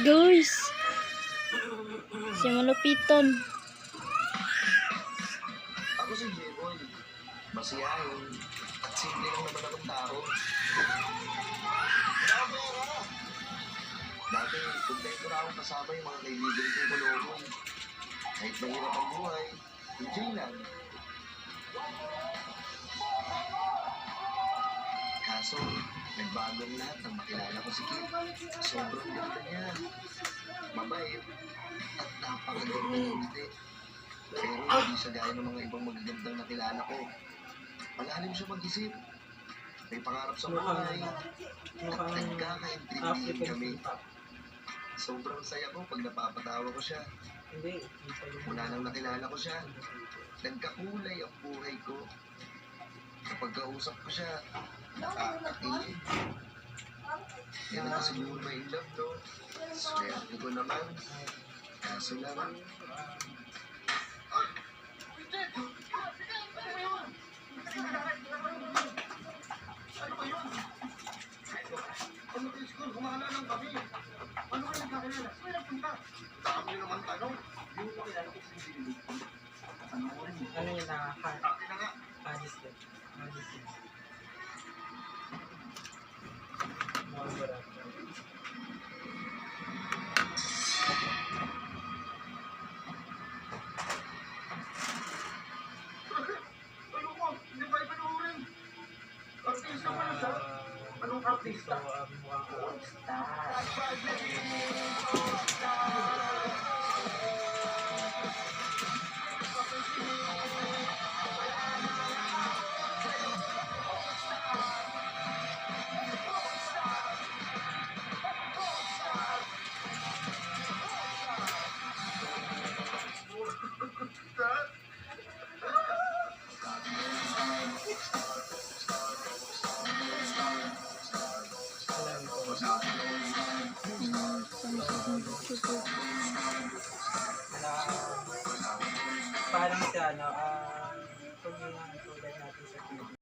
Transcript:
Guys, si malupiton. Ako si Jeboy. Masiyahin. At simple lang naman akong tao. Dati, kontento na akong kasama yung mga kaibigan kong kolokoy. Kahit mahirap ang buhay, enjoy lang. Kaso, nagbago ang lahat nang makilala ko si Kit. Sobrang ganda niya. Mabait. At napakaganda ng ngiti. Pero hindi siya gaya ng mga ibang magagandang nakilala ko. Malalim siya mag-isip. May pangarap sa buhay. At nagkaka-intrigue kami. Sobrang saya ko pag napapatawa ko siya. Mula nang nakilala ko siya, nagkakulay ang buhay ko. Kapag kausap ko siya, nakakakilig. Yan ang siguro may love, no? Swerte ko naman. Kaso lang, Ano yun na hadis din. Hadis din. anong artista? Parang si ano, kung yung tulad natin sa TV,